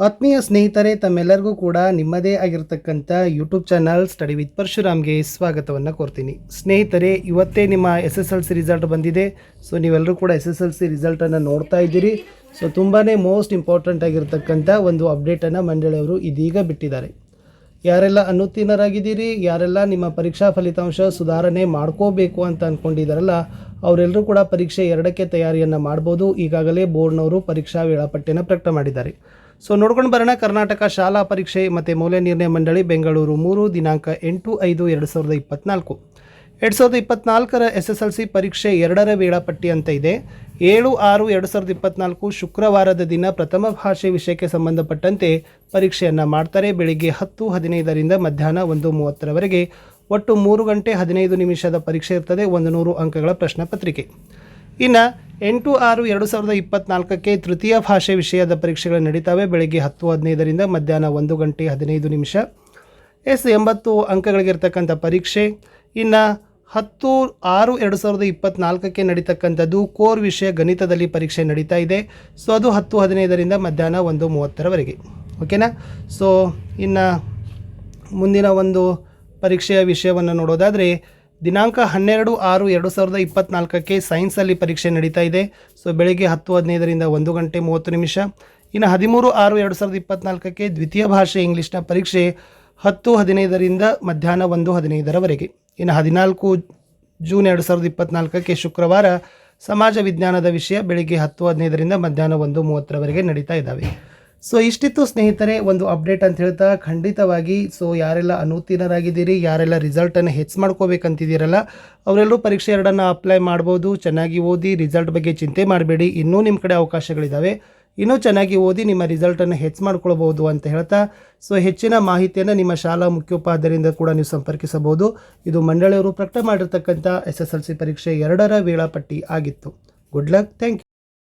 ಆತ್ಮೀಯ ಸ್ನೇಹಿತರೆ, ತಮ್ಮೆಲ್ಲರಿಗೂ ಕೂಡ ನಿಮ್ಮದೇ ಆಗಿರತಕ್ಕಂಥ ಯೂಟ್ಯೂಬ್ ಚಾನಲ್ ಸ್ಟಡಿ ವಿತ್ ಪರಶುರಾಮ್ಗೆ ಸ್ವಾಗತವನ್ನು ಕೋರ್ತೀನಿ. ಸ್ನೇಹಿತರೆ, ಇವತ್ತೇ ನಿಮ್ಮ SSLC ರಿಸಲ್ಟ್ ಬಂದಿದೆ. ಸೊ ನೀವೆಲ್ಲರೂ ಕೂಡ SSLC ರಿಸಲ್ಟನ್ನು ನೋಡ್ತಾ ಇದ್ದೀರಿ. ಸೊ ತುಂಬಾ ಮೋಸ್ಟ್ ಇಂಪಾರ್ಟೆಂಟ್ ಆಗಿರತಕ್ಕಂಥ ಒಂದು ಅಪ್ಡೇಟನ್ನು ಮಂಡಳಿಯವರು ಇದೀಗ ಬಿಟ್ಟಿದ್ದಾರೆ. ಯಾರೆಲ್ಲ ಅನುತ್ತೀರ್ಣರಾಗಿದ್ದೀರಿ, ಯಾರೆಲ್ಲ ನಿಮ್ಮ ಪರೀಕ್ಷಾ ಫಲಿತಾಂಶ ಸುಧಾರಣೆ ಮಾಡ್ಕೋಬೇಕು ಅಂತ ಅಂದ್ಕೊಂಡಿದ್ದಾರಲ್ಲ, ಅವರೆಲ್ಲರೂ ಕೂಡ ಪರೀಕ್ಷೆ 2ಕ್ಕೆ ತಯಾರಿಯನ್ನು ಮಾಡ್ಬೋದು. ಈಗಾಗಲೇ ಬೋರ್ಡ್ನವರು ಪರೀಕ್ಷಾ ವೇಳಾಪಟ್ಟಿಯನ್ನು ಪ್ರಕಟ ಮಾಡಿದ್ದಾರೆ. ಸೊ ನೋಡ್ಕೊಂಡು ಬರೋಣ. ಕರ್ನಾಟಕ ಶಾಲಾ ಪರೀಕ್ಷೆ ಮತ್ತು ಮೌಲ್ಯ ನಿರ್ಣಯ ಮಂಡಳಿ ಬೆಂಗಳೂರು 3 ದಿನಾಂಕ 8/5/2024 2024ರ SSLC ಪರೀಕ್ಷೆ 2ರ ವೇಳಾಪಟ್ಟಿ ಅಂತ ಇದೆ. 7/6/2024 ಶುಕ್ರವಾರದ ದಿನ ಪ್ರಥಮ ಭಾಷೆ ವಿಷಯಕ್ಕೆ ಸಂಬಂಧಪಟ್ಟಂತೆ ಪರೀಕ್ಷೆಯನ್ನು ಮಾಡ್ತಾರೆ. ಬೆಳಿಗ್ಗೆ 10:15ರಿಂದ ಮಧ್ಯಾಹ್ನ 1:30ರವರೆಗೆ ಒಟ್ಟು 3 ಗಂಟೆ 15 ನಿಮಿಷದ ಪರೀಕ್ಷೆ ಇರ್ತದೆ. 100 ಅಂಕಗಳ ಪ್ರಶ್ನೆ ಪತ್ರಿಕೆ. ಇನ್ನು 8/6/2024ಕ್ಕೆ ತೃತೀಯ ಭಾಷೆ ವಿಷಯದ ಪರೀಕ್ಷೆಗಳು ನಡೀತವೆ. ಬೆಳಗ್ಗೆ 10:15ರಿಂದ ಮಧ್ಯಾಹ್ನ 1 ಗಂಟೆ 15 ನಿಮಿಷ. 80 ಅಂಕಗಳಿಗಿರ್ತಕ್ಕಂಥ ಪರೀಕ್ಷೆ. ಇನ್ನು 10/6/2024ಕ್ಕೆ ನಡೀತಕ್ಕಂಥದ್ದು ಕೋರ್ ವಿಷಯ ಗಣಿತದಲ್ಲಿ ಪರೀಕ್ಷೆ ನಡೀತಾ ಇದೆ. ಸೊ ಅದು 10:15ರಿಂದ ಮಧ್ಯಾಹ್ನ 1:30ರವರೆಗೆ. ಓಕೆನಾ? ಸೊ ಇನ್ನು ಮುಂದಿನ ಒಂದು ಪರೀಕ್ಷೆಯ ವಿಷಯವನ್ನು ನೋಡೋದಾದರೆ, ದಿನಾಂಕ 12/6/2024ಕ್ಕೆ ಸೈನ್ಸಲ್ಲಿ ಪರೀಕ್ಷೆ ನಡೀತಾ ಇದೆ. ಸೊ ಬೆಳಗ್ಗೆ 10:15ರಿಂದ 1 ಗಂಟೆ 30 ನಿಮಿಷ. ಇನ್ನು 13/6/2024ಕ್ಕೆ ದ್ವಿತೀಯ ಭಾಷೆ ಇಂಗ್ಲೀಷ್ನ ಪರೀಕ್ಷೆ 10:15ರಿಂದ ಮಧ್ಯಾಹ್ನ 1:15ರವರೆಗೆ. ಇನ್ನು 14 ಜೂನ್ 2024ಕ್ಕೆ ಶುಕ್ರವಾರ ಸಮಾಜ ವಿಜ್ಞಾನದ ವಿಷಯ ಬೆಳಗ್ಗೆ 10:15ರಿಂದ ಮಧ್ಯಾಹ್ನ 1:30ರವರೆಗೆ ನಡೀತಾ ಇದ್ದಾವೆ. ಸೊ ಇಷ್ಟಿತ್ತು ಸ್ನೇಹಿತರೆ ಒಂದು ಅಪ್ಡೇಟ್ ಅಂತ ಹೇಳ್ತಾ, ಖಂಡಿತವಾಗಿ ಸೊ ಯಾರೆಲ್ಲ ಅನುತ್ತೀರ್ಣರಾಗಿದ್ದೀರಿ, ಯಾರೆಲ್ಲ ರಿಸಲ್ಟನ್ನು ಹೆಚ್ಚು ಮಾಡ್ಕೋಬೇಕಂತಿದ್ದೀರಲ್ಲ, ಅವರೆಲ್ಲರೂ ಪರೀಕ್ಷೆ 2ನ್ನು ಅಪ್ಲೈ ಮಾಡ್ಬೋದು. ಚೆನ್ನಾಗಿ ಓದಿ, ರಿಸಲ್ಟ್ ಬಗ್ಗೆ ಚಿಂತೆ ಮಾಡಬೇಡಿ. ಇನ್ನೂ ನಿಮ್ಮ ಕಡೆ ಅವಕಾಶಗಳಿದ್ದಾವೆ. ಇನ್ನೂ ಚೆನ್ನಾಗಿ ಓದಿ ನಿಮ್ಮ ರಿಸಲ್ಟನ್ನು ಹೆಚ್ಚು ಮಾಡ್ಕೊಳ್ಬೋದು ಅಂತ ಹೇಳ್ತಾ, ಸೊ ಹೆಚ್ಚಿನ ಮಾಹಿತಿಯನ್ನು ನಿಮ್ಮ ಶಾಲಾ ಮುಖ್ಯೋಪಾಧ್ಯಾಯರಿಂದ ಕೂಡ ನೀವು ಸಂಪರ್ಕಿಸಬಹುದು. ಇದು ಮಂಡಳಿಯವರು ಪ್ರಕಟ ಮಾಡಿರ್ತಕ್ಕಂಥ SSLC ಪರೀಕ್ಷೆ 2ರ ವೇಳಾಪಟ್ಟಿ ಆಗಿತ್ತು. Good luck. Thank you.